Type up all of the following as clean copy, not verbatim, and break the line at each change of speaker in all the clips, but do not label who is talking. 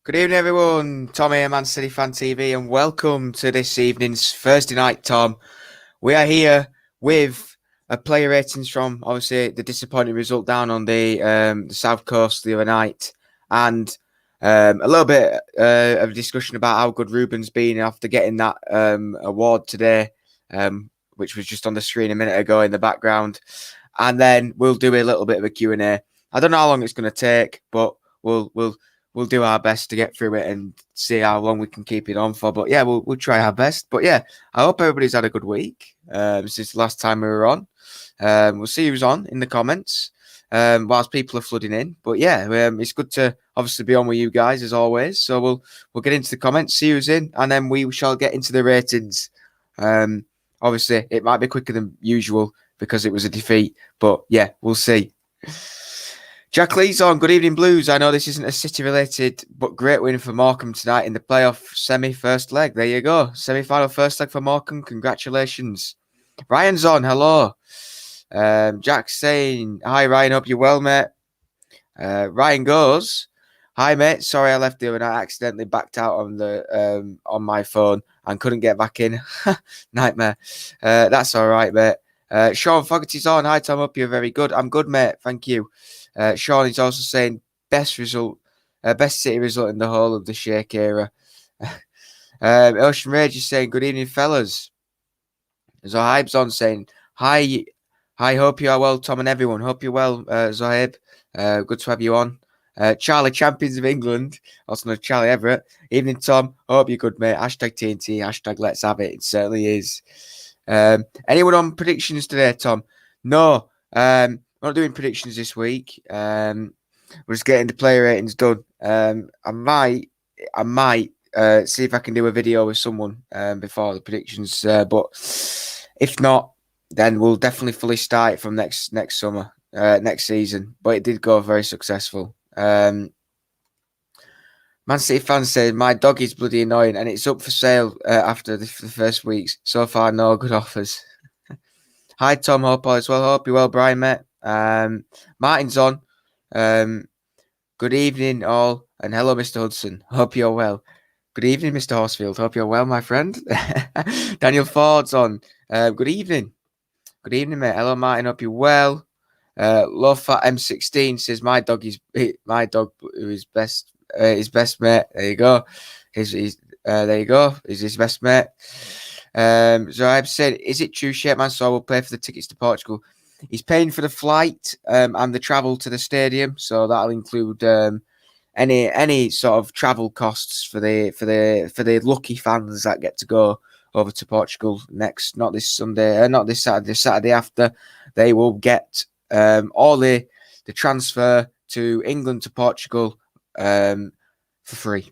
Good evening, everyone. Tom here, Man City Fan TV, and welcome to this evening's Thursday night, Tom. We are here with a player ratings from obviously the disappointing result down on the South Coast the other night, and a little bit of a discussion about how good Ruben's been after getting that award today, which was just on the screen a minute ago in the background. And then we'll do a little bit of a Q&A. I don't know how long it's going to take, but we'll do our best to get through it and see how long we can keep it on for. But yeah, we'll try our best. But yeah, I hope everybody's had a good week since the last time we were on. We'll see who's on in the comments whilst people are flooding in. But yeah, it's good to obviously be on with you guys as always. So we'll get into the comments, see who's in, and then we shall get into the ratings. Obviously, it might be quicker than usual because it was a defeat. But yeah, we'll see. Jack Lee's on. Good evening, Blues. I know this isn't a City-related, but great win for Morecambe tonight in the playoff semi-first leg. There you go. Semi-final first leg for Morecambe. Congratulations. Ryan's on. Hello. Jack's saying, hi, Ryan. Hope you're well, mate. Ryan goes, hi, mate. Sorry I left the other night. I accidentally backed out on my phone and couldn't get back in. Nightmare. That's all right, mate. Sean Fogarty's on. Hi, Tom. Hope you're very good. I'm good, mate. Thank you. Sean is also saying best City result in the whole of the Sheikh era. Ocean Rage is saying good evening, fellas. Zohaib's on saying hi. Hope you are well, Tom, and everyone. Hope you're well, Zohaib. Good to have you on. Charlie, champions of England, also known as Charlie Everett. Evening, Tom. Hope you're good, mate. Hashtag TNT. Hashtag Let's Have It. It certainly is. Anyone on predictions today, Tom? No. We're not doing predictions this week. We're just getting the player ratings done. I might see if I can do a video with someone before the predictions. But if not, then we'll definitely fully start it from next summer, next season. But it did go very successful. Man City fans say my dog is bloody annoying and it's up for sale after the first weeks. So far, no good offers. Hi, Tom. Hope all is well. Hope you're well, Brian, mate. Martin's on. Good evening, all, and hello, Mr. Hudson. Hope you're well. Good evening, Mr. Horsfield. Hope you're well, my friend. Daniel Ford's on. Good evening. Good evening, mate. Hello, Martin. Hope you're well. Low Fat M16 says my dog who is best his best mate. There you go. There you go. Is his best mate. So I've said, is it true, Shapeman Saw will pay for the tickets to Portugal? He's paying for the flight and the travel to the stadium, so that'll include any sort of travel costs for the lucky fans that get to go over to Portugal next, not this Sunday, not this Saturday, the Saturday after. They will get all the transfer to England to Portugal for free.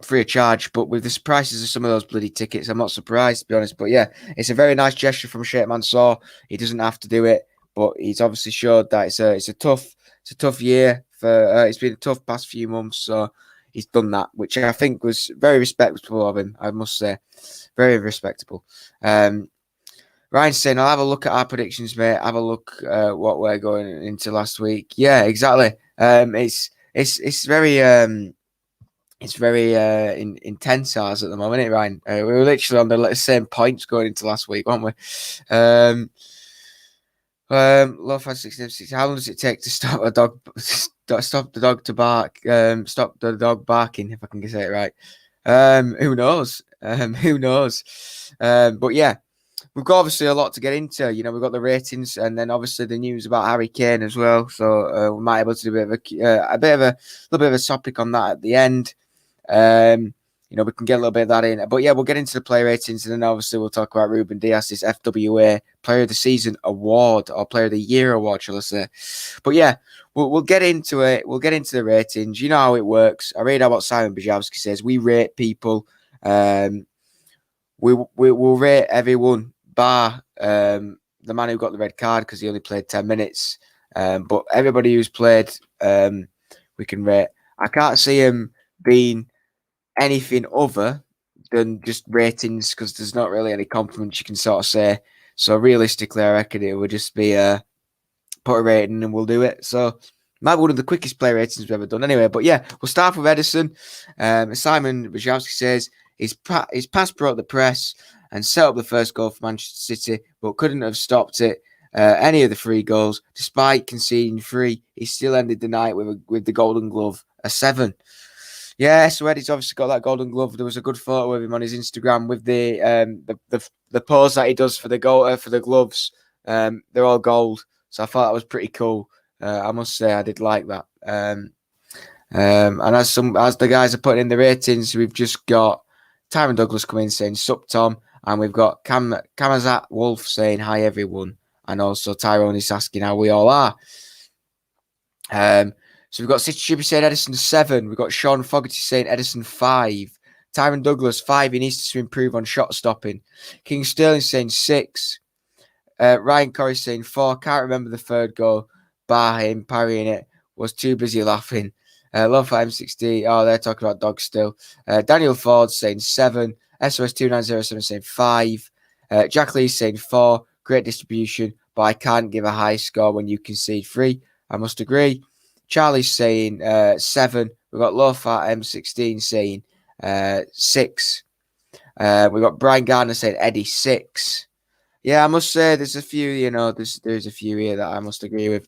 Free of charge, but with the prices of some of those bloody tickets, I'm not surprised, to be honest. But yeah, it's a very nice gesture from Sheikh Mansour. He doesn't have to do it, but he's obviously showed that it's a tough year for. It's been a tough past few months, so he's done that, which I think was very respectable of him. I must say, very respectable. Ryan's saying, "I'll have a look at our predictions, mate. Have a look what we're going into last week." Yeah, exactly. It's very. It's very intense ours at the moment, isn't it, Ryan? We were literally on the same points going into last week, weren't we? Love 566. How long does it take to stop a dog? Stop the dog to bark. Stop the dog barking, if I can say it right. Who knows? Who knows? But yeah, we've got obviously a lot to get into. You know, we've got the ratings, and then obviously the news about Harry Kane as well. So we might be able to do a little bit of a topic on that at the end. You know, we can get a little bit of that in. But yeah, we'll get into the player ratings, and then obviously we'll talk about Ruben Dias' FWA Player of the Season Award, or Player of the Year Award, shall I say. But yeah, we'll get into it. We'll get into the ratings. You know how it works. I read out what Simon Bajowski says. We rate people. We'll rate everyone bar the man who got the red card because he only played 10 minutes. But everybody who's played, we can rate. I can't see him being anything other than just ratings because there's not really any compliments you can sort of say. So realistically, I reckon it would just be put a rating and we'll do it. So Might be one of the quickest player ratings we've ever done anyway. But yeah, we'll start with Edison. Simon Wojciechowski says, his pass brought the press and set up the first goal for Manchester City, but couldn't have stopped it. Any of the 3 goals. Despite conceding 3, he still ended the night with the Golden Glove, a 7. Yeah, so Eddie's obviously got that Golden Glove. There was a good photo of him on his Instagram with the pose that he does for the gloves. They're all gold, so I thought that was pretty cool. I must say I did like that. And as the guys are putting in the ratings, we've just got Tyron Douglas coming in saying "Sup Tom," and we've got Kamazat Wolf saying "Hi everyone," and also Tyrone is asking how we all are. So we've got City Chippy saying Edison 7. We've got Sean Fogarty saying Edison 5. Tyron Douglas 5. He needs to improve on shot stopping. King Sterling saying 6. Ryan Corey saying 4. Can't remember the third goal. Bar him parrying it. Was too busy laughing. Love for M60. Oh, they're talking about dogs still. Daniel Ford saying 7. SOS2907 saying 5. Jack Lee saying 4. Great distribution, but I can't give a high score when you concede 3. I must agree. Charlie's saying 7. We've got Low Fat M16 saying 6. We've got Brian Gardner saying Eddie 6. Yeah, I must say there's a few, there's a few here that I must agree with.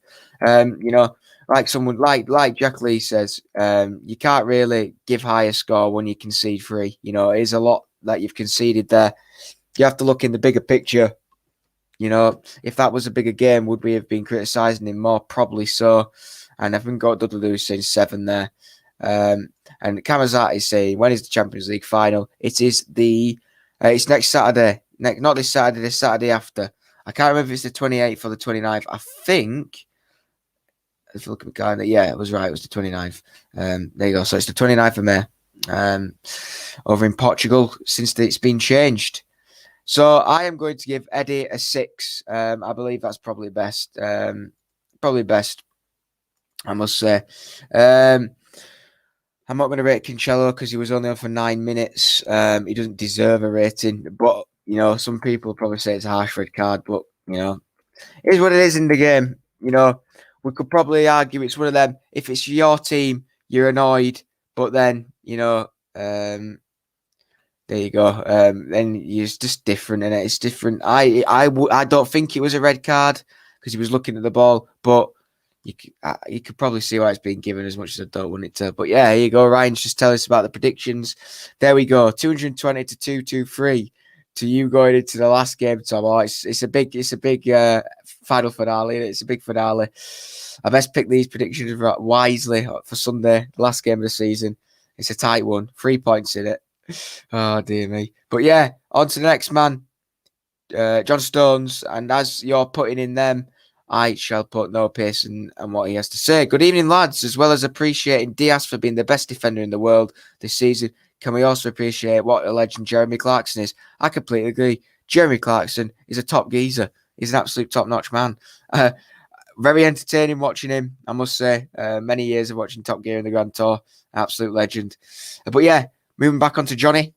Like someone like Jack Lee says, you can't really give higher score when you concede 3. It is a lot that you've conceded there. You have to look in the bigger picture. If that was a bigger game, would we have been criticising him more? Probably so. And I think got Dudley Lewis saying 7 there. And Kamazat is saying, when is the Champions League final? It is it's next Saturday. Not this Saturday, this Saturday after. I can't remember if it's the 28th or the 29th. I think, if you look at the calendar, yeah, it was right. It was the 29th. There you go. So it's the 29th of May over in Portugal since it's been changed. So I am going to give Eddie a 6. I believe that's probably best. Probably best, I must say. I'm not going to rate Cancelo because he was only on for 9 minutes. He doesn't deserve a rating. But, some people probably say it's a harsh red card. But, it is what it is in the game. We could probably argue it's one of them. If it's your team, you're annoyed. But then, there you go. Then it's just different, and it's different. I don't think it was a red card because he was looking at the ball, but you could probably see why it's being given as much as I don't want it to. But yeah, here you go. Ryan's just telling us about the predictions. There we go. 220 to 223 to you going into the last game, Tom. Oh, it's a big final finale. It's a big finale. I best pick these predictions wisely for Sunday, the last game of the season. It's a tight one. 3 points in it. Oh, dear me. But yeah, on to the next man, John Stones. And as you're putting in them, I shall put no pace and what he has to say. Good evening, lads. As well as appreciating Dias for being the best defender in the world this season, can we also appreciate what a legend Jeremy Clarkson is? I completely agree. Jeremy Clarkson is a top geezer. He's an absolute top-notch man. Very entertaining watching him, I must say. Many years of watching Top Gear in the Grand Tour. Absolute legend. But yeah, moving back onto Johnny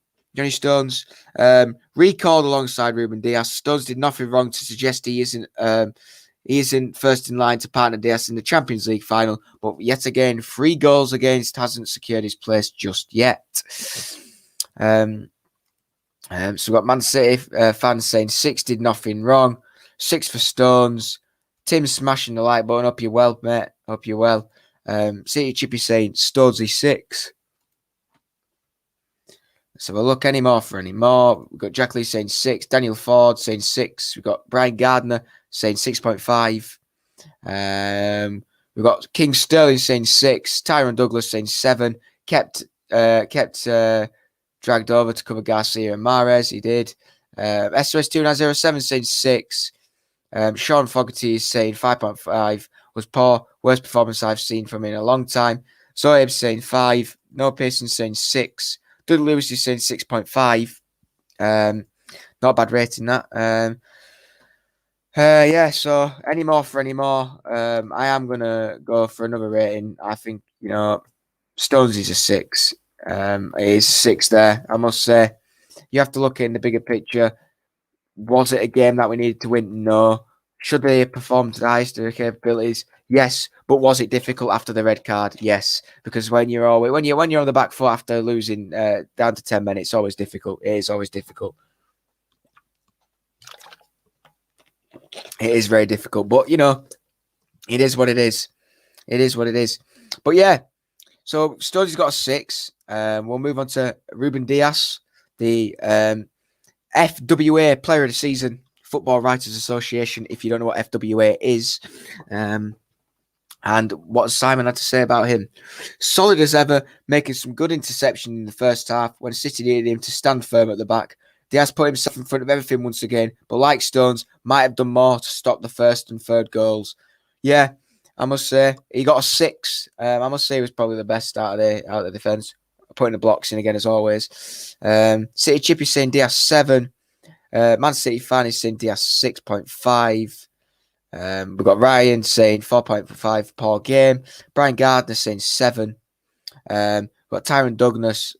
Stones. Recalled alongside Ruben Dias. Stones did nothing wrong to suggest he isn't first in line to partner Dias in the Champions League final, but yet again, 3 goals against hasn't secured his place just yet. So we've got Man City fans saying 6 did nothing wrong. 6 for Stones. Tim smashing the like button. Hope you're well, mate. Hope you're well. City Chippy saying Stonesy 6. Let's have a look. Any more? We've got Jack Lee saying 6. Daniel Ford saying 6. We've got Brian Gardner saying 6.5. We've got King Sterling saying 6. Tyron Douglas saying 7. Kept dragged over to cover Garcia and Mahrez. He did. SOS2907 saying 6. Sean Fogarty is saying 5.5. Was poor. Worst performance I've seen from him in a long time. Zoeb's saying 5. No Pearson saying 6. Dudley Lewis is saying 6.5. Not a bad rating, that. Yeah, so any more? I am going to go for another rating. I think, Stones is a 6. It is 6 there, I must say. You have to look in the bigger picture. Was it a game that we needed to win? No. Should they have performed to the highest of their capabilities? Yes, but was it difficult after the red card? Yes, because when you're on the back foot after losing down to 10 men, it's always difficult. It is always difficult. It is very difficult, but it is what it is. It is what it is. But yeah, so Stonesy's got a 6. We'll move on to Ruben Dias, the FWA Player of the Season, Football Writers Association. If you don't know what FWA is, and what Simon had to say about him. Solid as ever, making some good interception in the first half when City needed him to stand firm at the back. Diaz put himself in front of everything once again, but like Stones, might have done more to stop the first and third goals. Yeah, I must say, he got a 6. I must say he was probably the best out of the defence. Putting the blocks in again as always. City Chippy saying Diaz 7. Man City fan is saying Diaz 6.5. We've got Ryan saying 4.5 per game. Brian Gardner saying 7. We've got Tyron Douglas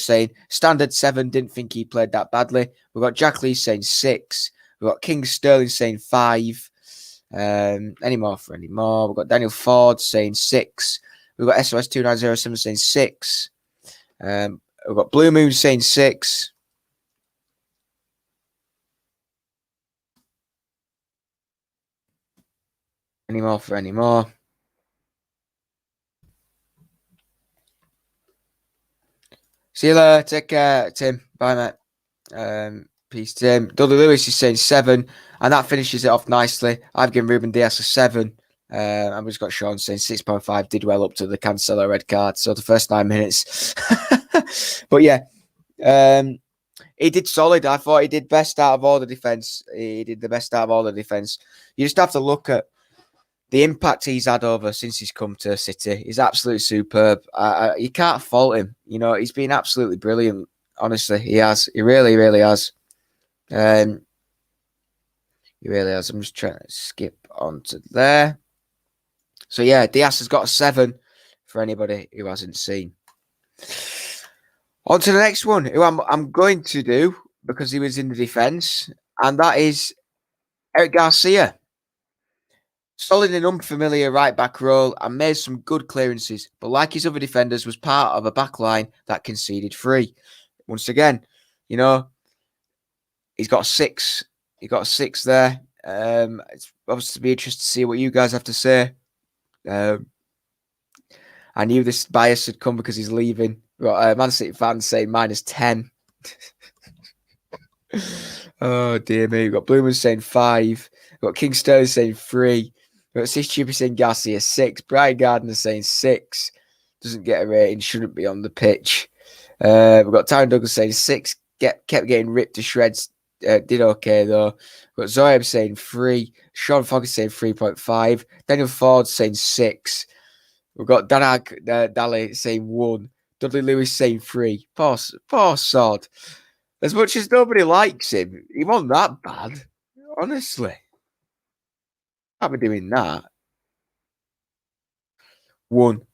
saying standard 7. Didn't think he played that badly. We've got Jack Lee saying 6. We've got King Sterling saying 5. Any more? We've got Daniel Ford saying 6. We've got SOS2907 saying 6. We've got Blue Moon saying 6. Any more? See you later. Take care, Tim. Bye, mate. Peace, Tim. Dudley Lewis is saying 7, and that finishes it off nicely. I've given Ruben Dias a 7. And we've got Sean saying 6.5. Did well up to the Cancelo red card. So the first 9 minutes. But yeah, he did solid. I thought he did best out of all the defence. He did the best out of all the defence. You just have to look at the impact he's had over since he's come to City. He's absolutely superb. You can't fault him. He's been absolutely brilliant. Honestly, he has. He really, really has. He really has. I'm just trying to skip on to there. So yeah, Diaz has got a 7 for anybody who hasn't seen. On to the next one, who I'm going to do because he was in the defence, and that is Eric Garcia. Solid and unfamiliar right back role and made some good clearances, but like his other defenders, was part of a back line that conceded 3. Once again, he's got a 6. He got a 6 there. It's obviously be interesting to see what you guys have to say. I knew this bias had come because he's leaving. Got Man City fans saying -10. Oh dear me. We've got Bloomer saying 5. We've got King Sterling saying 3. We've got Stupid saying Garcia 6. Brian Gardner saying 6. Doesn't get a rating. Shouldn't be on the pitch. We've got Tyron Douglas saying 6. Kept getting ripped to shreds. Did okay though. We've got Zoeb saying 3. Sean Fogg saying 3.5. Daniel Ford saying 6. We've got Danag Daly saying 1. Dudley Lewis saying 3. Poor sod. As much as nobody likes him, he wasn't that bad. Honestly. Can't be doing that. 1.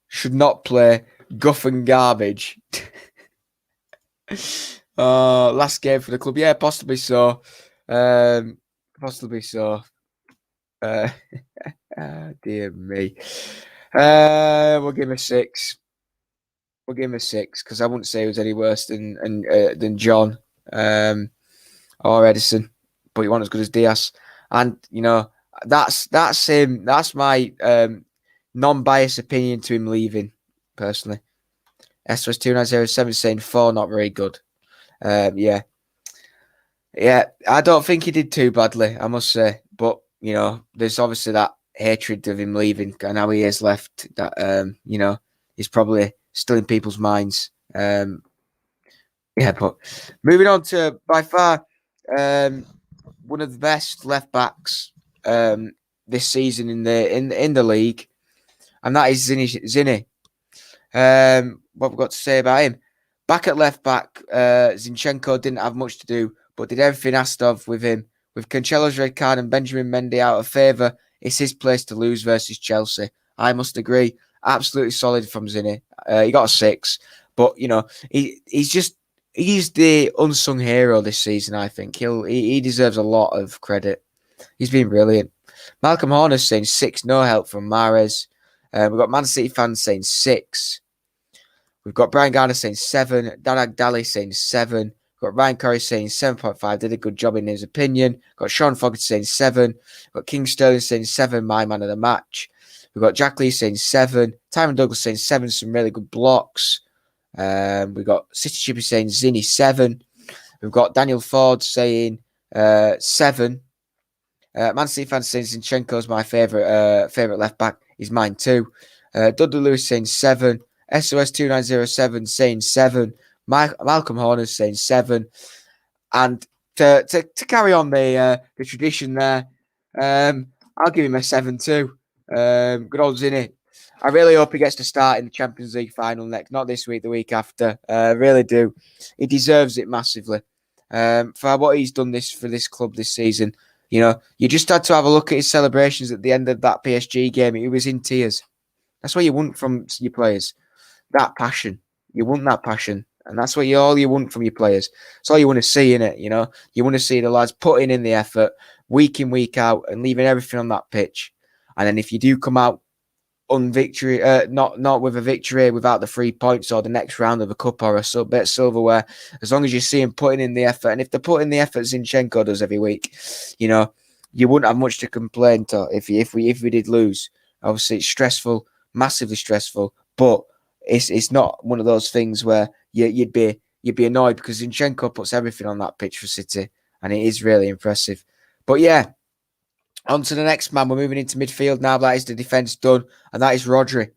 Should not play. Guff and garbage. Last game for the club. Yeah, possibly so. Possibly so. Dear me. We'll give him a 6. We'll give him a 6 because I wouldn't say he was any worse than John or Edison, but he wasn't as good as Diaz. And that's him. That's my non-biased opinion to him leaving. Personally, SOS2907 saying 4, not very good. Yeah. I don't think he did too badly, I must say. But there's obviously that hatred of him leaving, and how he has left. That he's probably still in people's minds. But moving on to by far one of the best left backs this season in the league, and that is Zinny. What we've got to say about him? Back at left back, Zinchenko didn't have much to do, but did everything asked of with him. With Cancelo's red card and Benjamin Mendy out of favour, it's his place to lose versus Chelsea. I must agree. Absolutely solid from Zinny. He got a 6, but he's the unsung hero this season. I think he deserves a lot of credit. He's been brilliant. Malcolm Horner's saying 6, no help from Mahrez. We've got Man City fans saying 6. We've got Brian Garner saying 7. Darag Daly saying 7. We've got Ryan Curry saying 7.5. Did a good job in his opinion. Got Sean Fogarty saying 7. We've got King Sterling saying 7. My man of the match. We've got Jack Lee saying 7. Tyron Douglas saying 7. Some really good blocks. We've got City Chippy saying Zinny 7. We've got Daniel Ford saying 7. Man City fans saying Zinchenko's my favourite left back. He's mine too. Dudley Lewis saying 7. SOS2907 saying 7. Malcolm Horner's saying 7. And to carry on the tradition there, I'll give him a 7 too. Good old Zinny. I really hope he gets to start in the Champions League final next, not this week, the week after. I really do. He deserves it massively for what he's done for this club this season. You know, you just had to have a look at his celebrations at the end of that PSG game. He was in tears. That's what you want from your players. That passion. You want that passion. And that's what all you want from your players. It's all you want to see in it, you know. You want to see the lads putting in the effort week in, week out and leaving everything on that pitch. And then if you do come out on victory, not with a victory, without the 3 points or the next round of a cup or a bit of silverware, as long as you see him putting in the effort, and if they're putting the effort Zinchenko does every week, you know, you wouldn't have much to complain to if we did lose. Obviously, it's stressful, massively stressful, but it's not one of those things where you'd be annoyed because Zinchenko puts everything on that pitch for City, and it is really impressive. But yeah. On to the next man. We're moving into midfield now. That is the defence done, and that is Rodri.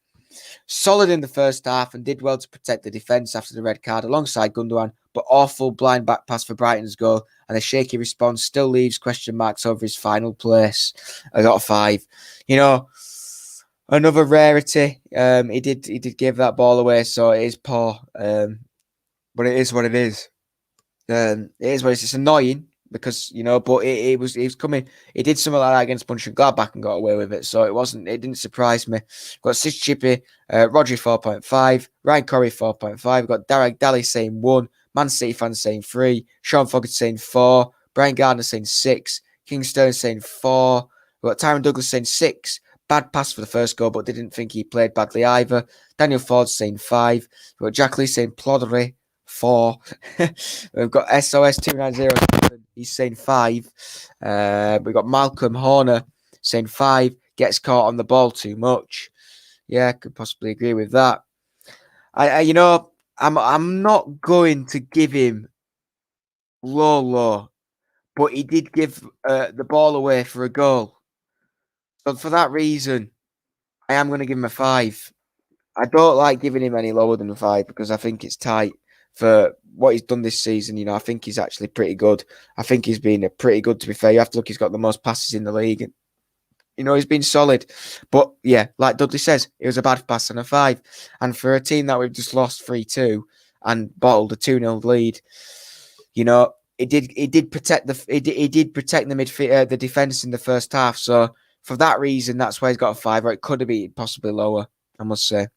Solid in the first half and did well to protect the defence after the red card alongside Gundogan, but awful blind back pass for Brighton's goal, and a shaky response still leaves question marks over his final place. I got a 5. You know, another rarity. He did give that ball away, so it is poor. But it is what it is. It is what it is. It's annoying. Because, you know, but it was coming. He did something like that against Mönchengladbach and got away with it. So it didn't surprise me. Got Sis Chippy, Rodri 4.5, Ryan Curry 4.5. Got Darag Daly saying 1, Man City fans saying 3, Sean Fogarty saying 4, Brian Gardner saying 6, King Sterling saying 4. We've got Tyron Douglas saying 6. Bad pass for the first goal, but didn't think he played badly either. Daniel Ford saying 5. We've got Jack Lee saying ploddery. 4. We've got SOS2907. He's saying 5. We've got Malcolm Horner saying 5. Gets caught on the ball too much. Yeah, I could possibly agree with that. I'm not going to give him low, but he did give the ball away for a goal. So for that reason, I am going to give him a 5. I don't like giving him any lower than a 5 because I think it's tight. For what he's done this season, you know, I think he's actually pretty good. I think he's been pretty good, to be fair. You have to look, he's got the most passes in the league. And, you know, he's been solid. But, yeah, like Dudley says, it was a bad pass and a 5. And for a team that we've just lost 3-2 and bottled a 2-0 lead, you know, it did protect the midfield, the defence in the first half. So, for that reason, that's why he's got a 5, or it could have been possibly lower, I must say.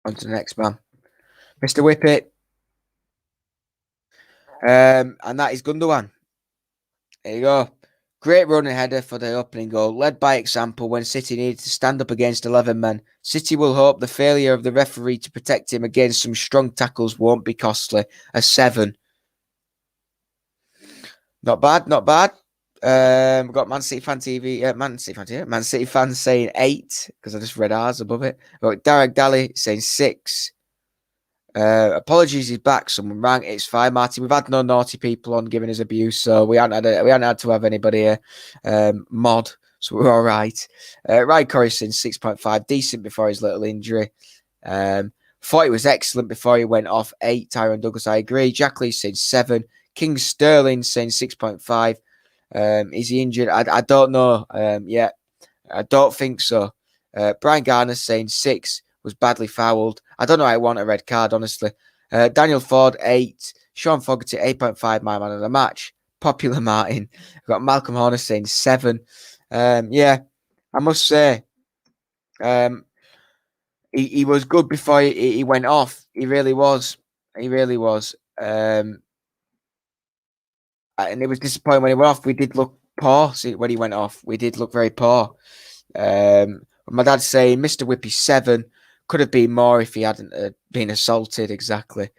On to the next man. Mr. Whippet. And that is Gundogan. There you go. Great running header for the opening goal. Led by example when City needed to stand up against 11 men. City will hope the failure of the referee to protect him against some strong tackles won't be costly. A 7. Not bad. We've got Man City Fan TV, Man City fans saying 8 because I just read ours above it. We've got Darag Daly saying 6. Apologies, he's back. Someone rang. It's fine, Marty. We've had no naughty people on giving us abuse, so we haven't had to have anybody mod, so we're all right. Ryan Corrison 6.5, decent before his little injury. Thought he was excellent before he went off. 8. Tyron Douglas, I agree. Jack Lee saying 7. King Sterling saying 6.5. Is he injured? I don't know. Yeah, I don't think so. Brian Garner saying 6. Was badly fouled. I don't know how I want a red card, honestly. Daniel Ford, 8. Sean Fogarty, 8.5, my man of the match. Popular Martin. We've got Malcolm Horner saying 7. Yeah, I must say, he was good before he went off. He really was. and it was disappointing when he went off. We did look poor. See, when he went off, we did look very poor. My dad's saying Mr. Whippy 7 could have been more if he hadn't been assaulted. Exactly.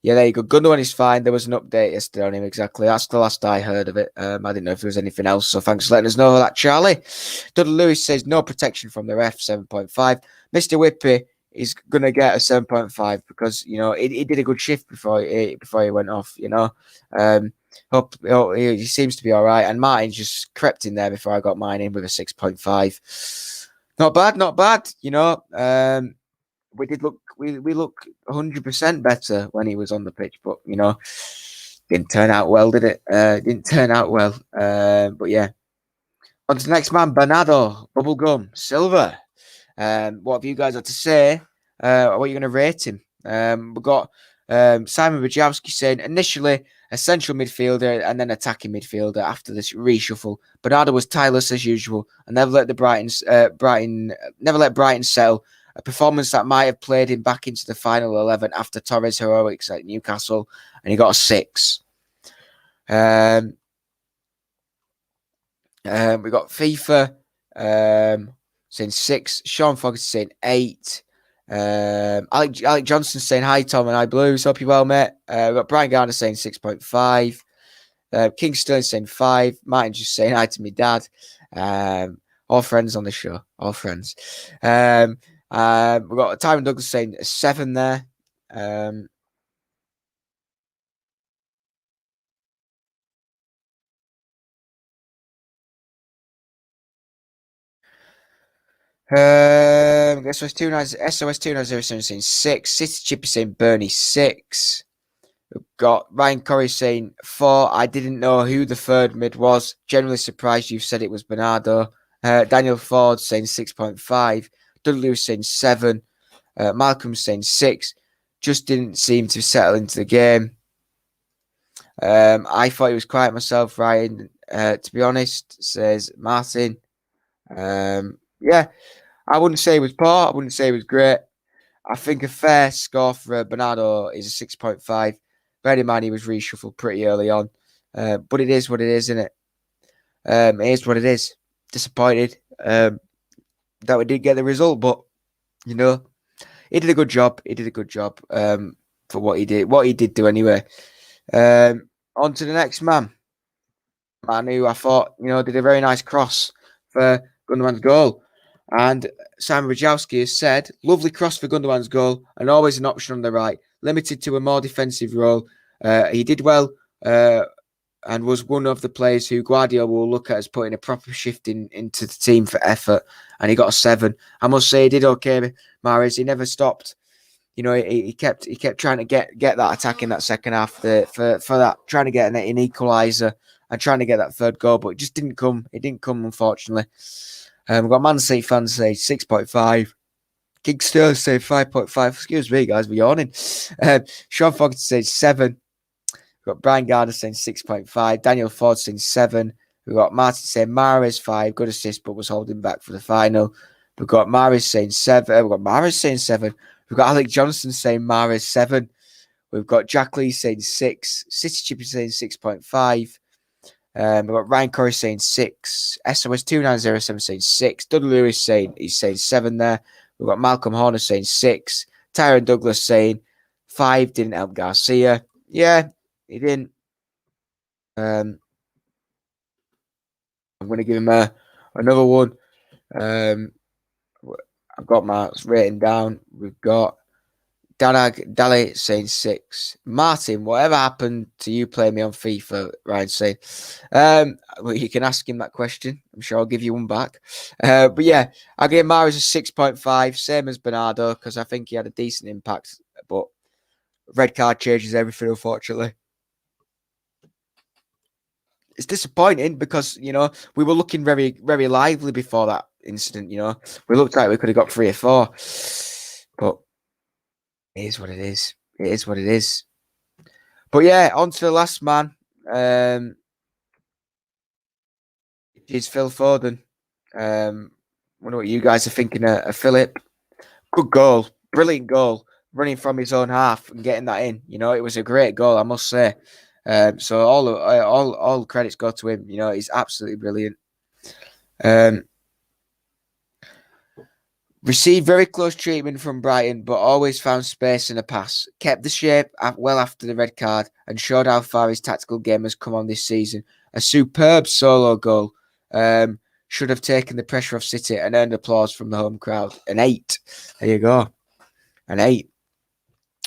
Yeah, there you go. Gundogan is fine. There was an update yesterday on him. Exactly. That's the last I heard of it. I didn't know if there was anything else. So thanks for letting us know that, Charlie. Dudley Lewis says no protection from the ref, 7.5. Mr. Whippy is going to get a 7.5 because, he did a good shift before he went off, Hope he seems to be all right. And Martin just crept in there before I got mine in with a 6.5. Not bad, not bad. We did look, we look 100% better when he was on the pitch, but didn't turn out well, did it? Didn't turn out well. But yeah. On to the next man, Bernardo Bubblegum Silva. What have you guys had to say? What are you going to rate him? We've got Simon Wojciechowski saying initially a central midfielder and then attacking midfielder after this reshuffle. Bernardo was tireless as usual and never let Brighton settle. A performance that might have played him back into the final 11 after Torres' heroics at Newcastle, and he got a 6. We got FIFA saying 6. Sean Fogarty saying 8. Alec Johnson saying hi, Tom and hi, Blues. Hope you're well, mate. We got Brian Garner saying 6.5. King Sterling saying 5. Martin just saying hi to me dad. All friends on the show. All friends. We've got Tyron Douglas saying a 7 there. SOS290 saying 6. City Chippy saying Bernie 6. We've got Ryan Corey saying 4. I didn't know who the third mid was. Generally surprised you said it was Bernardo. Daniel Ford saying 6.5. Dudley Lewis saying 7. Malcolm saying 6. Just didn't seem to settle into the game. I thought he was quiet myself, Ryan. To be honest, says Martin. Yeah, I wouldn't say it was poor. I wouldn't say it was great. I think a fair score for Bernardo is a 6.5. Bear in mind he was reshuffled pretty early on. But it is what it is, isn't it? It is what it is. Disappointed that we didn't get the result, but he did a good job. He did a good job for what he did. What he did do anyway. On to the next man. Man who I thought did a very nice cross for Gundogan's goal. And Simon Wojciechowski has said, lovely cross for Gundogan's goal and always an option on the right, limited to a more defensive role. He did well and was one of the players who Guardiola will look at as putting a proper shift into the team for effort. And he got a 7. I must say he did okay, Mahrez. He never stopped. He kept trying to get that attack in that second half for that, trying to get an equaliser and trying to get that third goal, but it just didn't come. It didn't come, unfortunately. We've got Man City fans say 6.5. King Sterling say 5.5. Excuse me, guys, we're yawning. Sean Fogarty says 7. We've got Brian Gardner saying 6.5. Daniel Ford saying 7. We've got Martin saying Mahrez 5. Good assist, but was holding back for the final. We've got Mahrez saying 7. We've got Mahrez saying 7. We've got Alec Johnson saying Mahrez 7. We've got Jack Lee saying 6. City Chippy saying 6.5. We've got Ryan Corey saying 6. SOS2907 saying 6. Dudley Lewis he's saying 7 there. We've got Malcolm Horner saying 6. Tyron Douglas saying 5. Didn't help Garcia. Yeah, he didn't. I'm going to give him another one. I've got my rating down. We've got Dali saying 6. Martin, whatever happened to you playing me on FIFA? Ryan saying. Well, you can ask him that question. I'm sure I'll give you one back. But yeah, I gave Mahrez a 6.5, same as Bernardo, because I think he had a decent impact. But red card changes everything, unfortunately. It's disappointing because, we were looking very, very lively before that incident, We looked like we could have got 3 or 4. But it is what it is. It is what it is. But yeah, on to the last man. Is Phil Foden. Wonder what you guys are thinking of Philip. Good goal. Brilliant goal. Running from his own half and getting that in. It was a great goal, I must say. So all credits go to him. You know, he's absolutely brilliant. Received very close treatment from Brighton, but always found space in a pass. Kept the shape well after the red card and showed how far his tactical game has come on this season. A superb solo goal. Should have taken the pressure off City and earned applause from the home crowd. An 8. There you go. An 8.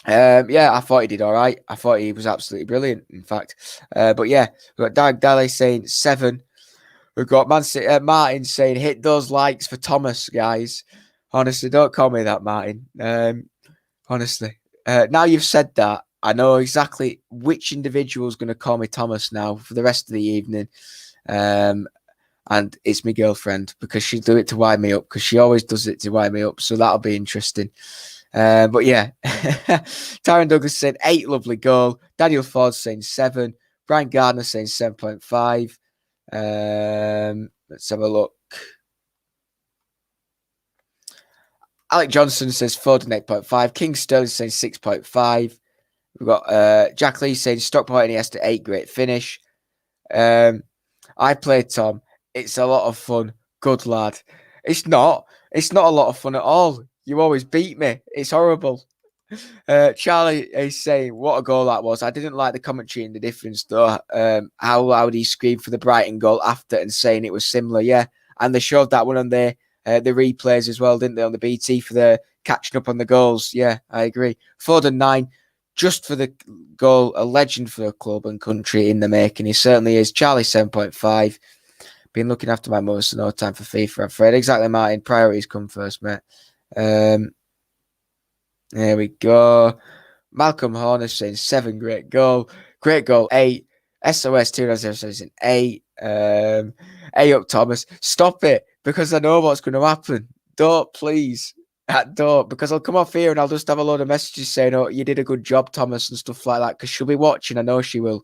Yeah, I thought he did all right. I thought he was absolutely brilliant, in fact. But yeah, we've got Dag Daly saying 7. We've got Martin saying, hit those likes for Thomas, guys. Honestly, don't call me that, Martin. Honestly. Now you've said that, I know exactly which individual is going to call me Thomas now for the rest of the evening. And it's my girlfriend, because she'll do it to wind me up, because she always does it to wind me up. So that'll be interesting. But yeah, Tyron Douglas saying 8, lovely goal. Daniel Ford saying 7. Brian Gardner saying 7.5. Let's have a look. Alec Johnson says Foden 8.5. King Sterling saying 6.5. We've got Jack Lee saying Stockport Iniesta 8, great finish. I played Tom. It's a lot of fun. Good lad. It's not a lot of fun at all. You always beat me. It's horrible. Charlie is saying, what a goal that was. I didn't like the commentary and the difference, though. How loud he screamed for the Brighton goal after and saying it was similar. Yeah. And they showed that one on the replays as well, didn't they, on the BT for the catching up on the goals. Yeah, I agree. Foden 9, just for the goal, a legend for the club and country in the making. He certainly is. Charlie 7.5. Been looking after my mother, so no time for FIFA, I'm afraid. Exactly, Martin. Priorities come first, mate. There we go. Malcolm Horner saying 7, great goal. Great goal, 8. SOS 2.0 says an 8. A up Thomas. Stop it, because I know what's going to happen. Don't, please. Don't, because I'll come off here and I'll just have a load of messages saying, oh, you did a good job, Thomas, and stuff like that, because she'll be watching. I know she will.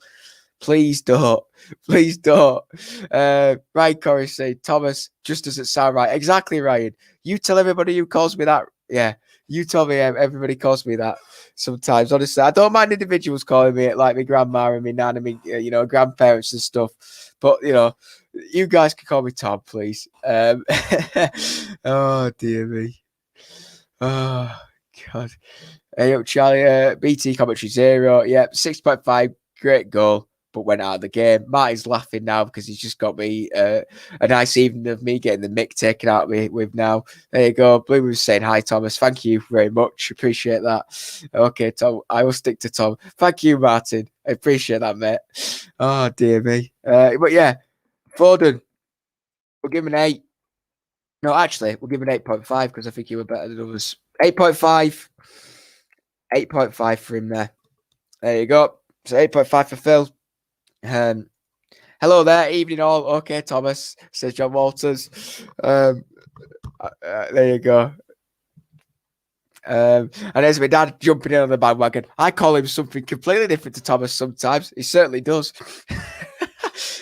Please don't. Please don't. Ryan Corey saying, Thomas, just doesn't sound right. Exactly, Ryan. You tell everybody who calls me that. Yeah, you tell me everybody calls me that sometimes. Honestly, I don't mind individuals calling me it, like my grandma and my nan and me, grandparents and stuff. But, you guys can call me Tom, please. Oh, dear me. Oh, God. Hey, up, Charlie. BT commentary 0. Yep, 6.5. Great goal, but went out of the game. Marty's laughing now because he's just got me a nice evening of me getting the mick taken out of me with now. There you go. Blue was saying hi, Thomas. Thank you very much. Appreciate that. Okay, Tom. I will stick to Tom. Thank you, Martin. I appreciate that, mate. Oh, dear me. But yeah, Foden, we'll give him an 8. No, actually, we'll give him an 8.5 because I think you were better than others. 8.5. 8.5 for him there. There you go. So 8.5 for Phil. Hello there, evening all. Okay, Thomas, says John Walters. There you go. And there's my dad jumping in on the bandwagon. I call him something completely different to Thomas sometimes. He certainly does.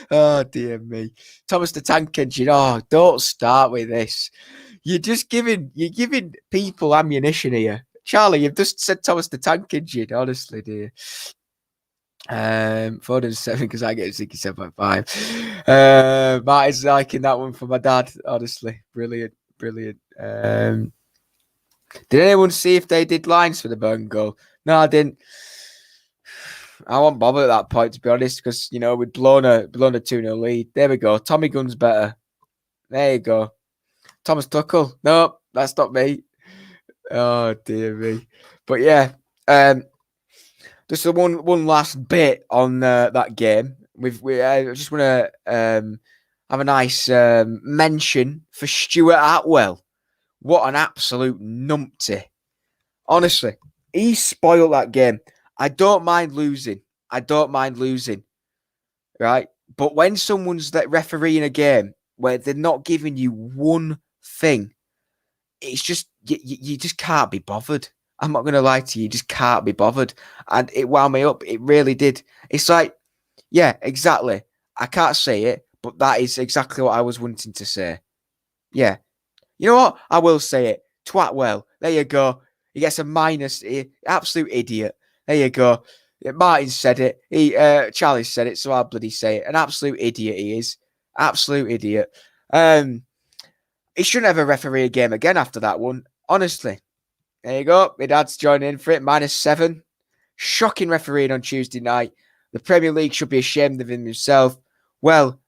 Oh, dear me. Thomas the Tank Engine. Oh, don't start with this. You're giving people ammunition here. Charlie, you've just said Thomas the Tank Engine. Honestly, dear. Foden 7 because I get 7.5. Martin's liking that one for my dad. Honestly, brilliant. Did anyone see if they did lines for the Burn goal? No, I didn't. I won't bother at that point, to be honest, because we'd blown a 2-0 lead. There we go. Tommy Gunn's better. There you go. Thomas Tuchel. No, that's not me. Oh, dear me. But yeah, just one last bit on that game. I just want to have a nice mention for Stuart Atwell. What an absolute numpty. Honestly, he spoiled that game. I don't mind losing. Right? But when someone's refereeing a game where they're not giving you one thing, it's just, you just can't be bothered. I'm not going to lie to you. You just can't be bothered. And it wound me up. It really did. It's like, yeah, exactly. I can't say it, but that is exactly what I was wanting to say. Yeah. You know what? I will say it. Twatwell. There you go. He gets a minus. Absolute idiot. There you go. Martin said it. Charlie said it, so I'll bloody say it. An absolute idiot he is. Absolute idiot. He shouldn't have a referee a game again after that one. Honestly. There you go. My dad's joining in for it. -7. Shocking refereeing on Tuesday night. The Premier League should be ashamed of himself. Well,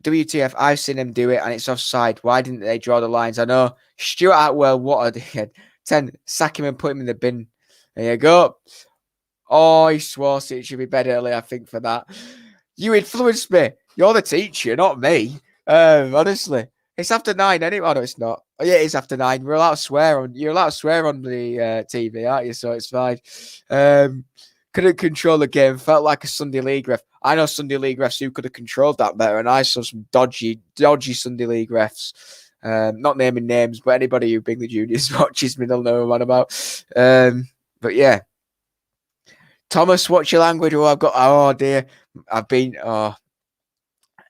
WTF, I've seen him do it and it's offside. Why didn't they draw the lines? I know. Stuart Atwell, what a dickhead. 10, sack him and put him in the bin. There you go. Oh, he swore it should be bed early, I think, for that. You influenced me. You're the teacher, not me. Honestly. It's after 9 anyway. Oh, no, it's not. Oh, yeah, it is after 9. You're allowed to swear on the TV, aren't you? So it's fine. Couldn't control the game. Felt like a Sunday League ref. I know Sunday League refs who could have controlled that better, and I saw some dodgy Sunday League refs. Not naming names, but anybody who Bingley Juniors watches me, they'll know what I'm about. But yeah. Thomas, what's your language? Oh dear. Not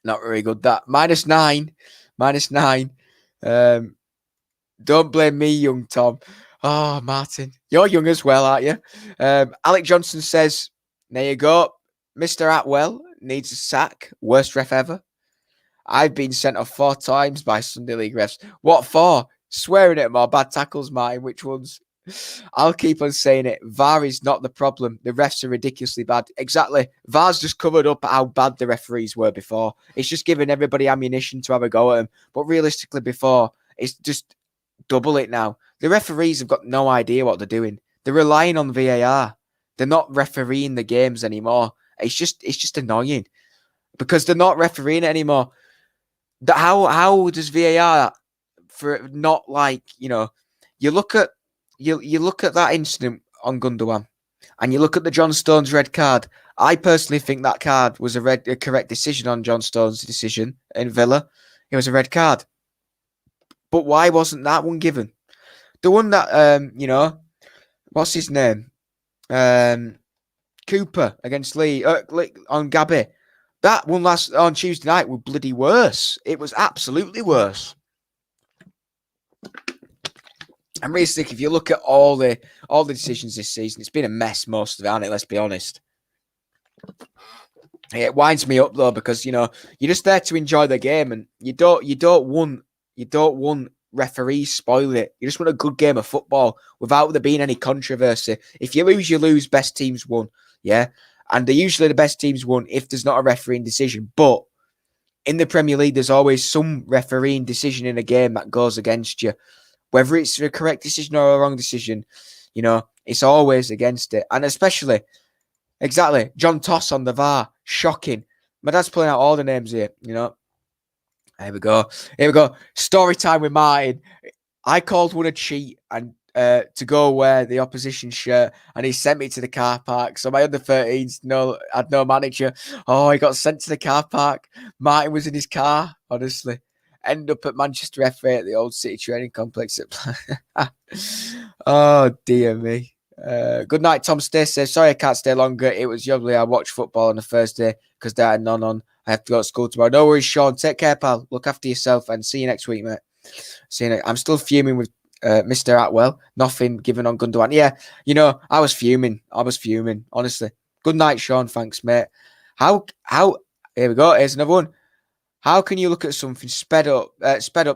very good. That -9. Don't blame me, young Tom. Oh, Martin, you're young as well, aren't you? Alec Johnson says, there you go. Mr. Atwell needs a sack. Worst ref ever. I've been sent off 4 times by Sunday League refs. What for? Swearing at them or bad tackles, Martin. Which ones? I'll keep on saying it. VAR is not the problem. The refs are ridiculously bad. Exactly. VAR's just covered up how bad the referees were before. It's just giving everybody ammunition to have a go at them. But realistically, before, it's just double it now. The referees have got no idea what they're doing. They're relying on VAR. They're not refereeing the games anymore. It's just annoying because they're not refereeing it anymore. How does VAR for not like, you know, you look at that incident on Gundogan and you look at the John Stones red card. I personally think that card was a correct decision on John Stones' decision in Villa. It was a red card. But why wasn't that one given? The one that, what's his name? Cooper against Lee on Gabby. That one on Tuesday night was bloody worse. It was absolutely worse. And realistically, if you look at all the decisions this season, it's been a mess, most of it, hasn't it? Let's be honest. It winds me up though because you're just there to enjoy the game, and you don't want referees spoil it. You just want a good game of football without there being any controversy. If you lose, you lose. Best teams won, yeah, and they're usually the best teams won if there's not a refereeing decision. But in the Premier League, there's always some refereeing decision in a game that goes against you. Whether it's a correct decision or a wrong decision, it's always against it. And especially, exactly, John Toss on the VAR. Shocking. My dad's pulling out all the names here, Here we go. Story time with Martin. I called one a cheat and to go wear the opposition shirt, and he sent me to the car park. So my under 13s had no manager. Oh, he got sent to the car park. Martin was in his car, honestly. End up at Manchester FA at the old City Training Complex. Oh, dear me. Good night, Tom Stace says, sorry I can't stay longer. It was lovely. I watched football on a Thursday because there had none on. I have to go to school tomorrow. No worries, Sean. Take care, pal. Look after yourself and see you next week, mate. See you next. I'm still fuming with Mr. Atwell. Nothing given on Gundogan. Yeah, I was fuming. Honestly. Good night, Sean. Thanks, mate. How? Here we go. Here's another one. How can you look at something sped up,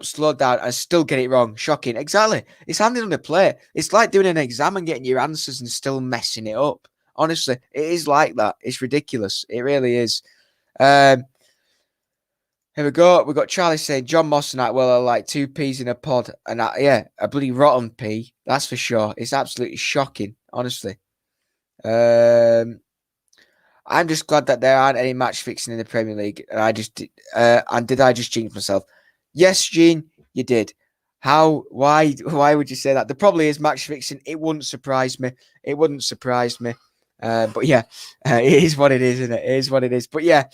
slowed down, and still get it wrong? Shocking. Exactly. It's handling the play. It's like doing an exam and getting your answers and still messing it up. Honestly, it is like that. It's ridiculous. It really is. Here we go. We've got Charlie saying John Moss and Atwell are like 2 peas in a pod. And a bloody rotten pea. That's for sure. It's absolutely shocking, honestly. I'm just glad that there aren't any match fixing in the Premier League. And did I just jinx myself? Yes, Gene, you did. How? Why would you say that? There probably is match fixing. It wouldn't surprise me. But yeah, it is what it is, isn't it? It is what it is. But yeah,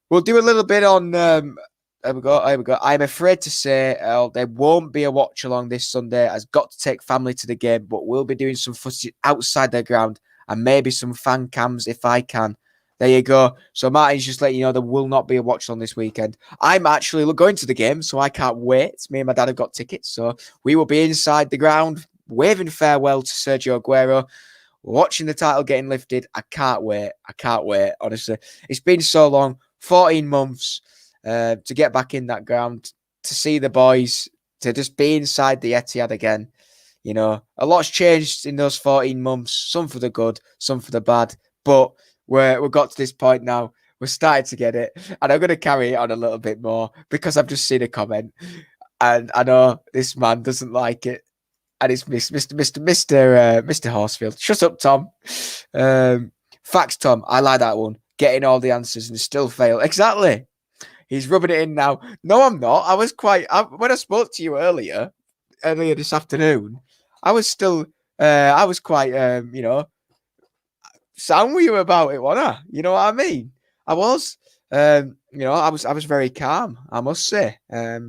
we'll do a little bit on. Here we go. I'm afraid to say there won't be a watch along this Sunday. I've got to take family to the game, but we'll be doing some footage outside the ground. And maybe some fan cams if I can. There you go. So Martin's just letting you know there will not be a watch on this weekend. I'm actually going to the game, so I can't wait. Me and my dad have got tickets, so we will be inside the ground, waving farewell to Sergio Aguero. watching the title getting lifted. I can't wait. Honestly, it's been so long, 14 months to get back in that ground, to see the boys, to just be inside the Etihad again. A lot's changed in those 14 months, some for the good, some for the bad, but we've got to this point now. We're starting to get it, and I'm going to carry it on a little bit more because I've just seen a comment, and I know this man doesn't like it, and it's Mr. Horsfield. Shut up, Tom. Facts, Tom. I like that one. Getting all the answers and still fail. Exactly. He's rubbing it in now. No, I'm not. When I spoke to you earlier this afternoon, I was still, I was quite, sound with you about it, wasn't I? You know what I mean? I was, I was very calm, I must say. I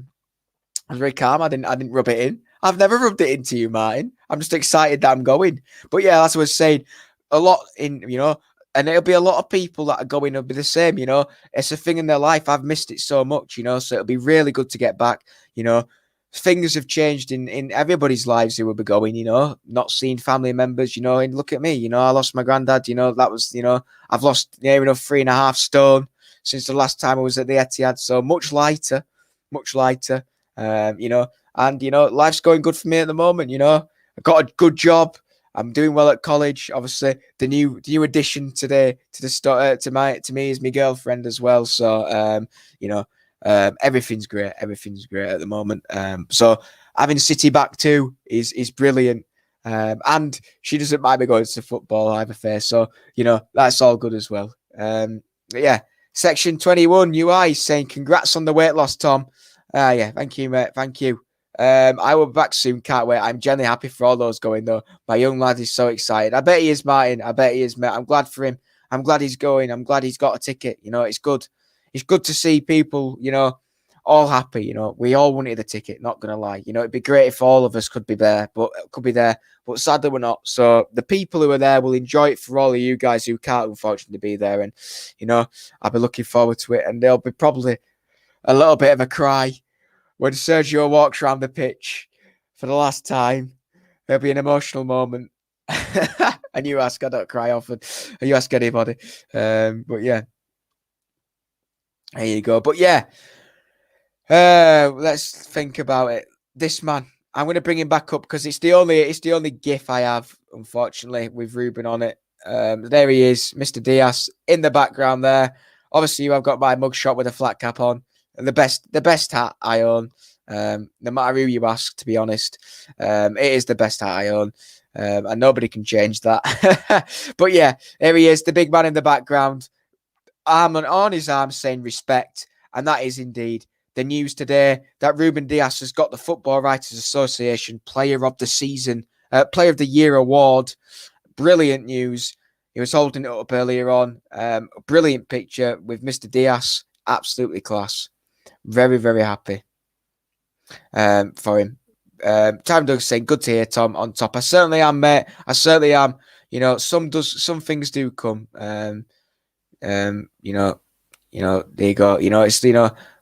was very calm. I didn't rub it in. I've never rubbed it into you, Martin. I'm just excited that I'm going. But yeah, as I was saying, a lot and it'll be a lot of people that are going to be the same, It's a thing in their life. I've missed it so much, so it'll be really good to get back, Things have changed in everybody's lives who will be going, not seeing family members, and look at me, I lost my granddad, that was, I've lost near enough 3.5 stone since the last time I was at the Etihad. So much lighter, and, life's going good for me at the moment, I got a good job. I'm doing well at college. Obviously, the new addition today to me is my girlfriend as well. So, everything's great. Everything's great at the moment. So having City back too is brilliant. And she doesn't mind me going to football either, fair. So, that's all good as well. Yeah. Section 21 UI saying congrats on the weight loss, Tom. Yeah, thank you, mate. Thank you. I will be back soon. Can't wait. I'm genuinely happy for all those going though. My young lad is so excited. I bet he is, Martin. I bet he is, mate. I'm glad for him. I'm glad he's going. I'm glad he's got a ticket. It's good. It's good to see people, all happy. We all wanted the ticket. Not gonna lie. It'd be great if all of us could be there, but sadly we're not. So the people who are there will enjoy it for all of you guys who can't unfortunately be there. And I'll be looking forward to it. And there'll be probably a little bit of a cry when Sergio walks around the pitch for the last time. There'll be an emotional moment. And you ask, I don't cry often. You ask anybody. But yeah. There you go. But yeah. Let's think about it. This man, I'm going to bring him back up because it's the only GIF I have, unfortunately, with Ruben on it. There he is, Mr. Dias in the background there. Obviously, I've got my mugshot with a flat cap on. The best hat I own. No matter who you ask, to be honest, it is the best hat I own, and nobody can change that. But yeah, there he is, the big man in the background, arm on his arm, saying respect, and that is indeed the news today that Ruben Dias has got the Football Writers Association Player of the Season, Player of the Year award. Brilliant news. He was holding it up earlier on. A brilliant picture with Mr. Dias. Absolutely class. Very, very happy for him. Time Doug saying, good to hear, Tom, on top. I certainly am, mate. I certainly am. Some things do come. There you go. It's,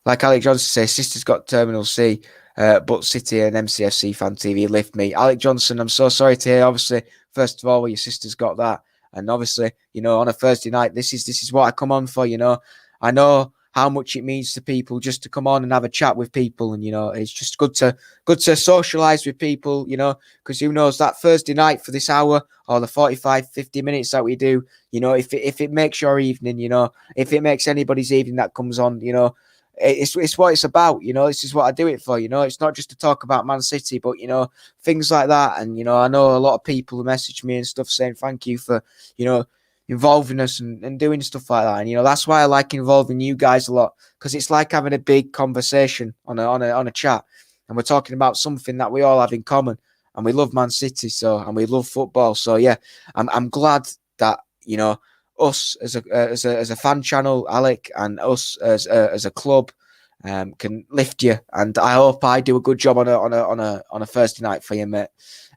like Alec Johnson says, sister's got Terminal C, but City and MCFC Fan TV lift me. Alec Johnson, I'm so sorry to hear, obviously, first of all, your sister's got that. And obviously, on a Thursday night, this is what I come on for, I know how much it means to people just to come on and have a chat with people. And, it's just good to socialise with people, because who knows, that Thursday night for this hour or the 45, 50 minutes that we do, if it makes your evening, if it makes anybody's evening that comes on, it's what it's about, this is what I do it for, it's not just to talk about Man City, but, things like that. And, I know a lot of people message me and stuff saying thank you for, involving us and doing stuff like that. And, that's why I like involving you guys a lot, because it's like having a big conversation on a chat, and we're talking about something that we all have in common, and we love Man City, and we love football. So yeah, I'm glad that, us as a fan channel, Alec, and us as a club can lift you, and I hope I do a good job on a Thursday night for you, mate.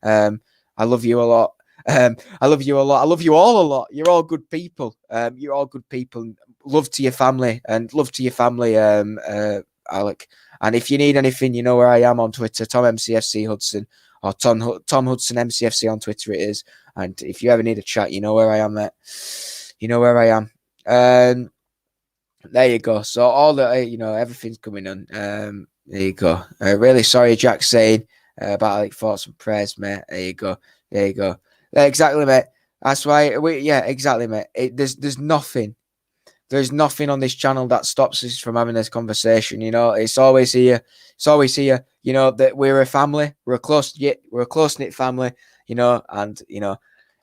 I love you a lot. I love you a lot. I love you all a lot. You're all good people. You're all good people. Love to your family, Alec. And if you need anything, you know where I am on Twitter, Tom MCFC Hudson, or Tom Hudson MCFC on Twitter it is. And if you ever need a chat, you know where I am, mate. You know where I am. There you go. So all the everything's coming on. There you go. Really sorry, Jack saying about like thoughts and prayers, mate. There you go. There you go. Exactly, mate. That's why exactly, mate. There's nothing. There's nothing on this channel that stops us from having this conversation. You know, it's always here. It's always here. You know that we're a family. We're a close knit family. You know, and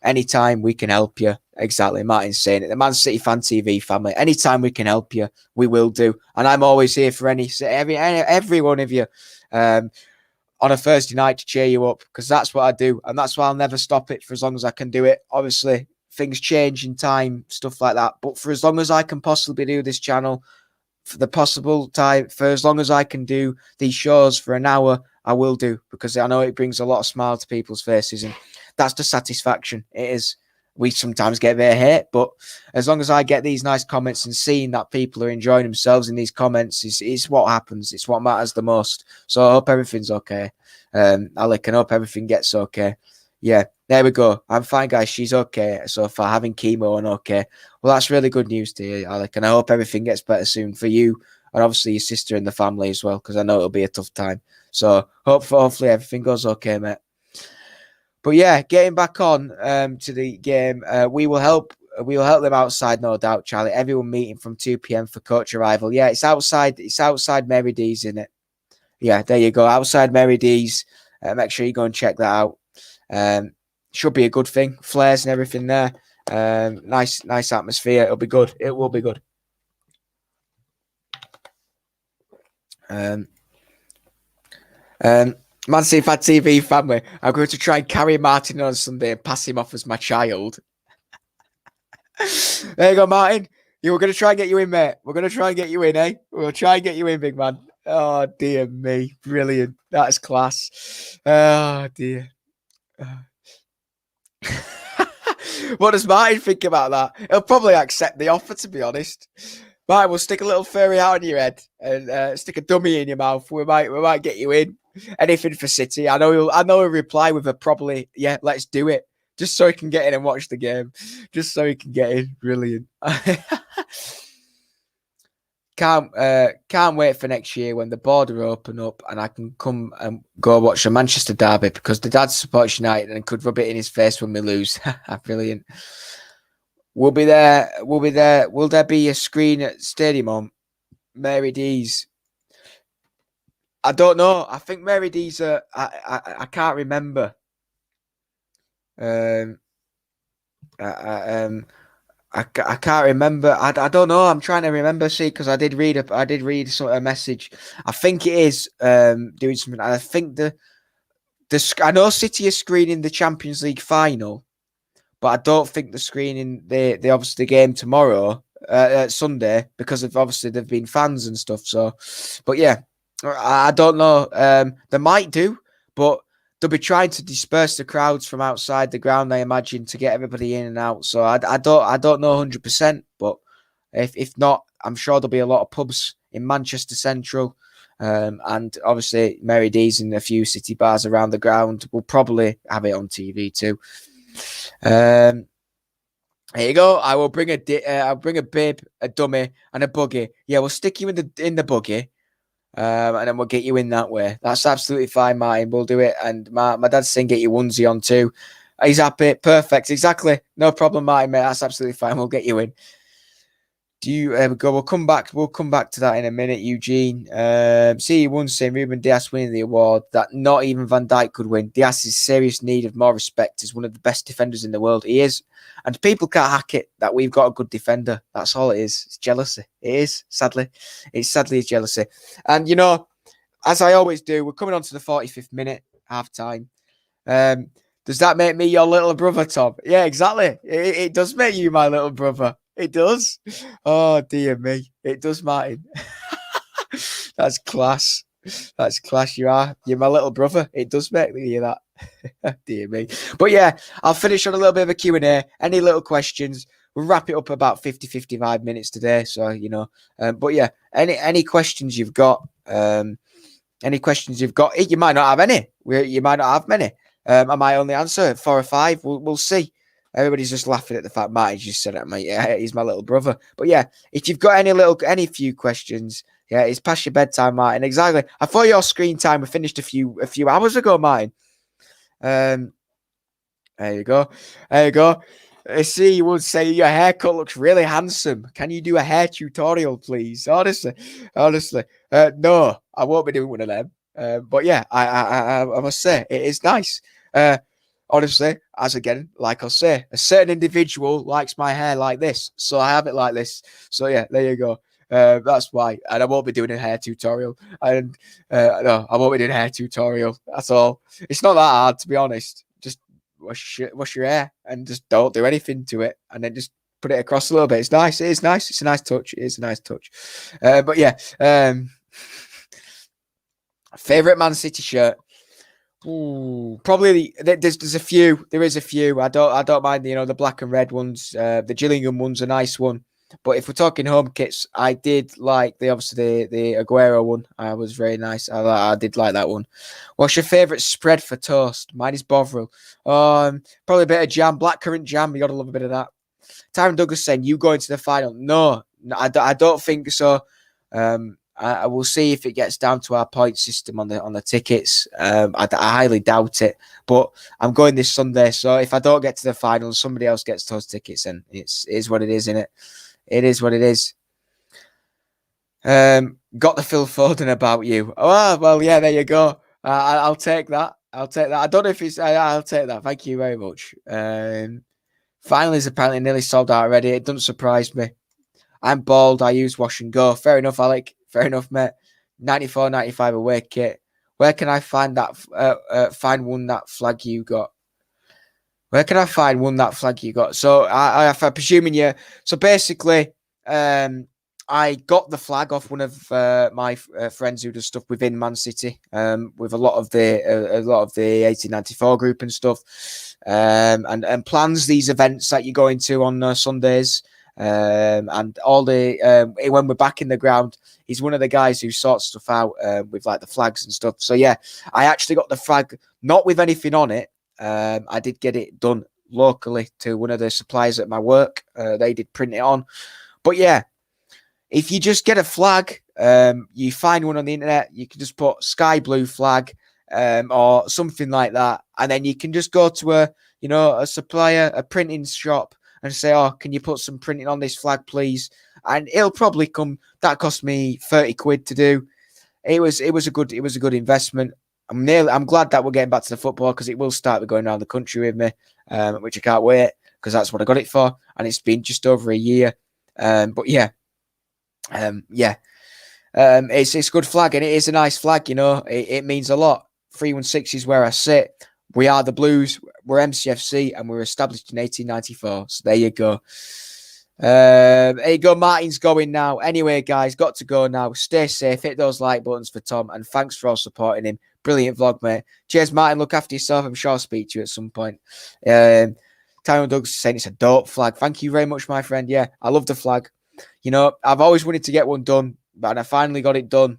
anytime we can help you. Exactly, Martin's saying it. The Man City Fan TV family. Anytime we can help you, we will do. And I'm always here for every one of you on a Thursday night to cheer you up, because that's what I do, and that's why I'll never stop it for as long as I can do it. Obviously, things change in time, stuff like that. But for as long as I can possibly do this channel, for the possible time, for as long as I can do these shows for an hour, I will do, because I know it brings a lot of smile to people's faces, and that's the satisfaction. It is. We sometimes get a bit of hate, but as long as I get these nice comments and seeing that people are enjoying themselves in these comments, it's what happens. It's what matters the most. So I hope everything's okay. Alec, I hope everything gets okay. Yeah, there we go. I'm fine, guys. She's okay so far, having chemo and okay. Well, that's really good news to you, Alec, and I hope everything gets better soon for you and obviously your sister and the family as well, because I know it'll be a tough time. So hopefully everything goes okay, mate. But yeah, getting back on to the game, we will help them outside, no doubt, Charlie. Everyone meeting from 2 p.m. for coach arrival. Yeah, it's outside Mary D's, isn't it? Yeah, there you go. Outside Mary D's. Make sure you go and check that out. Should be a good thing. Flares and everything there. Nice atmosphere. It'll be good. It will be good. Man City Fan TV family, I'm going to try and carry Martin on Sunday and pass him off as my child. There you go, Martin. We're going to try and get you in, mate. We're going to try and get you in, eh? We'll try and get you in, big man. Oh, dear me. Brilliant. That's class. Oh, dear. What does Martin think about that? He'll probably accept the offer, to be honest. Martin, we'll stick a little furry out on your head and stick a dummy in your mouth. We might get you in. Anything for City. I know he'll reply with a probably, yeah, let's do it. Just so he can get in and watch the game. Just so he can get in. Brilliant. Can't wait for next year when the border open up and I can come and go watch a Manchester derby, because the dad supports United and could rub it in his face when we lose. Brilliant. We'll be there. Will there be a screen at Stadium on Mary D's? I don't know. I think Mary D's. I can't remember. I can't remember. I don't know. I'm trying to remember. See, because I did read a message. I think it is doing something. I think I know City is screening the Champions League final, but I don't think they're screening the obviously the game tomorrow, Sunday, because of obviously they've been fans and stuff. So, but yeah. I don't know. They might do, but they'll be trying to disperse the crowds from outside the ground, I imagine, to get everybody in and out. So I don't know 100%, but if not, I'm sure there'll be a lot of pubs in Manchester Central, and obviously Mary D's and a few City bars around the ground. We'll probably have it on TV too. Here you go. I will bring I'll bring a bib, a dummy, and a buggy. Yeah, we'll stick you in the buggy. And then we'll get you in that way. That's absolutely fine, Martin. We'll do it. And my dad's saying get your onesie on too. He's happy. Perfect. Exactly. No problem, Martin, mate. That's absolutely fine. We'll get you in. Do you go? We'll come back to that in a minute, Eugene. See you once saying Ruben Dias winning the award that not even Van Dijk could win. Dias is serious need of more respect as one of the best defenders in the world. He is. And people can't hack it that we've got a good defender. That's all it is. It's jealousy. It is, sadly. It's jealousy. And, as I always do, we're coming on to the 45th minute, half time. Does that make me your little brother, Tom? Yeah, exactly. It does make you my little brother. It does. Oh, dear me. It does, Martin. That's class. That's class. You're my little brother. It does make me hear that. Dear me. But yeah, I'll finish on a little bit of a Q&A. Any little questions? We'll wrap it up about 50-55 minutes today. So, but yeah, any questions you've got, you might not have any. You might not have many. I might only answer 4 or 5. We'll see. Everybody's just laughing at the fact Martin just said it, mate. Yeah, he's my little brother. But yeah, if you've got any few questions, yeah, it's past your bedtime, Martin. Exactly. I thought your screen time was finished a few hours ago, Martin. There you go. There you go. I see you would say your haircut looks really handsome. Can you do a hair tutorial, please? Honestly. No, I won't be doing one of them. But yeah, I must say it is nice. Honestly, as again, like I'll say, a certain individual likes my hair like this, so I have it like this. So yeah, there you go. That's why, and I won't be doing a hair tutorial. And no, I won't be doing a hair tutorial. That's all. It's not that hard, to be honest. Just wash your hair and just don't do anything to it, and then just put it across a little bit. It's nice. It is nice. It's a nice touch. It is a nice touch. But yeah, favorite Man City shirt. Ooh, probably there's a few. There is a few. I don't mind the black and red ones. The Gillingham one's a nice one. But if we're talking home kits, I did like the Aguero one. I was very nice. I did like that one. What's your favourite spread for toast? Mine is Bovril. Probably a bit of jam, blackcurrant jam. You gotta love a bit of that. Tyron Douglas saying you going to the final? No, I don't think so. I will see if it gets down to our point system on the tickets. I highly doubt it, but I'm going this Sunday. So if I don't get to the final, somebody else gets those tickets, and it is what it is, innit? It is what it is. Got the Phil Foden about you. Oh, well, yeah, there you go. I'll take that. I don't know if it's. I'll take that. Thank you very much. Finally is apparently nearly sold out already. It doesn't surprise me. I'm bald. I use wash and go. Fair enough, Alec. Fair enough, mate. 94, 95 away kit. Where can I find that? Find one that flag you got. Where can I find one that flag you got? So I'm presuming you. So basically, I got the flag off one of my friends who does stuff within Man City, with a lot of the 1894 group and stuff, and plans these events that you go into on Sundays. And all the when we're back in the ground, he's one of the guys who sorts stuff out with like the flags and stuff. So yeah, I actually got the flag not with anything on it. I did get it done locally to one of the suppliers at my work. They did print it on. But yeah, if you just get a flag, you find one on the internet, you can just put sky blue flag or something like that, and then you can just go to a supplier, a printing shop, and say, "Oh, can you put some printing on this flag, please?" And it'll probably come. That cost me 30 quid to do. It was a good investment. I'm glad that we're getting back to the football, because it will start going around the country with me, which I can't wait, because that's what I got it for, and it's been just over a year. But yeah, it's a good flag, and it is a nice flag. It means a lot. 316 is where I sit. We are the Blues. We're MCFC, and we're established in 1894. So there you go. There you go. Martin's going now. Anyway, guys, got to go now. Stay safe. Hit those like buttons for Tom, and thanks for all supporting him. Brilliant vlog, mate. Cheers, Martin. Look after yourself. I'm sure I'll speak to you at some point. Tyron Doug's saying it's a dope flag. Thank you very much, my friend. Yeah, I love the flag. I've always wanted to get one done, but I finally got it done.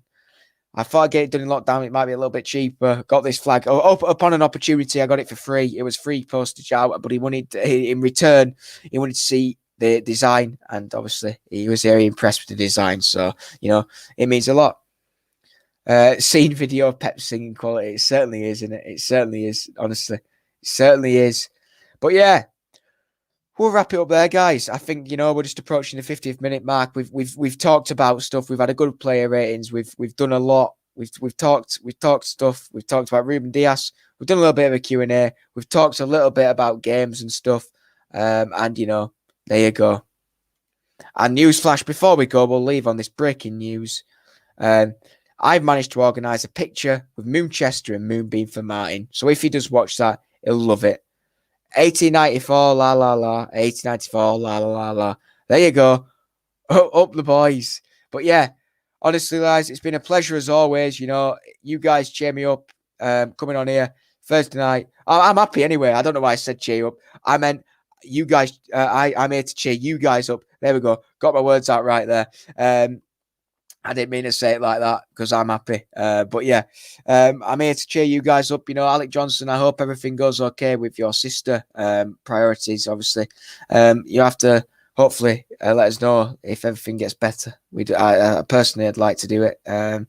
I thought I'd get it done in lockdown. It might be a little bit cheaper. Got this flag. Upon an opportunity, I got it for free. It was free postage out, but in return, he wanted to see the design, and obviously he was very impressed with the design. So, it means a lot. Scene video of Pep singing quality. It certainly is, isn't it? It certainly is, honestly. It certainly is. But yeah, we'll wrap it up there, guys. I think, we're just approaching the 50th minute mark. We've talked about stuff. We've had a good player ratings. We've done a lot. We've talked stuff. We've talked about Ruben Dias. We've done a little bit of a Q&A. We've talked a little bit about games and stuff. And there you go. And newsflash before we go, we'll leave on this breaking news. I've managed to organise a picture with Moonchester and Moonbeam for Martin. So if he does watch that, he'll love it. 1894, la la la. 1894, la la la la. There you go. Up the boys. But yeah, honestly, guys, it's been a pleasure as always. You guys cheer me up coming on here Thursday night. I'm happy anyway. I don't know why I said cheer you up. I meant you guys. I'm here to cheer you guys up. There we go. Got my words out right there. I didn't mean to say it like that because I'm happy. But yeah, I'm here to cheer you guys up. You know, Alec Johnson, I hope everything goes okay with your sister. Priorities, obviously. You have to hopefully let us know if everything gets better. I personally, I'd like to do it. So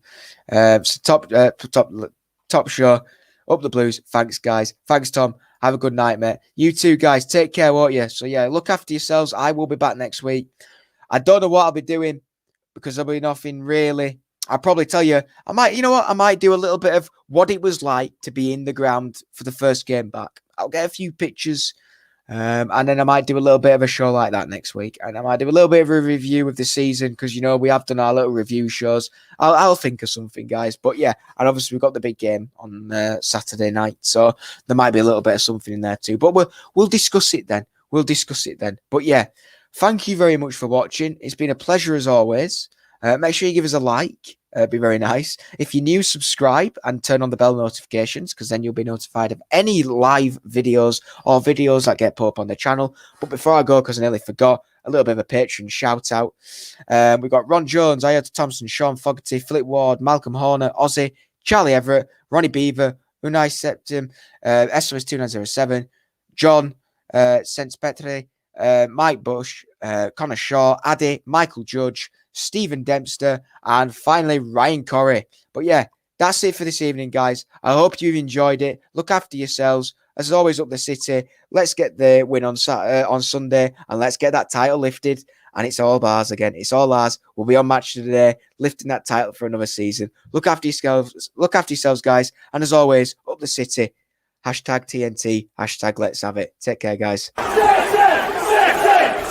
top show. Up the Blues. Thanks, guys. Thanks, Tom. Have a good night, mate. You too, guys. Take care, won't you? So yeah, look after yourselves. I will be back next week. I don't know what I'll be doing, because there'll be nothing really. I'll probably tell you, I might do a little bit of what it was like to be in the ground for the first game back. I'll get a few pictures, and then I might do a little bit of a show like that next week. And I might do a little bit of a review of the season, because, we have done our little review shows. I'll think of something, guys. But yeah, and obviously we've got the big game on Saturday night, so there might be a little bit of something in there too. But we'll discuss it then. But yeah, thank you very much for watching. It's been a pleasure as always. Make sure you give us a like. Be very nice. If you're new, subscribe and turn on the bell notifications, because then you'll be notified of any live videos or videos that get put up on the channel. But before I go, because I nearly forgot, a little bit of a Patreon shout out. We've got Ron Jones, Ayota Thompson, Sean Fogarty, Philip Ward, Malcolm Horner, Ozzy, Charlie Everett, Ronnie Beaver, Unai Septim, SOS2907, John, Sense Petre, Mike Bush, Connor Shaw, Addy, Michael Judge, Stephen Dempster, and finally Ryan Corey. But yeah, that's it for this evening, guys. I hope you've enjoyed it. Look after yourselves. As always, up the city. Let's get the win on Sunday, and let's get that title lifted. And it's all ours again. It's all ours. We'll be on Match of the Day, lifting that title for another season. Look after yourselves, guys. And as always, up the city. #TNT. #Let's have it. Take care, guys.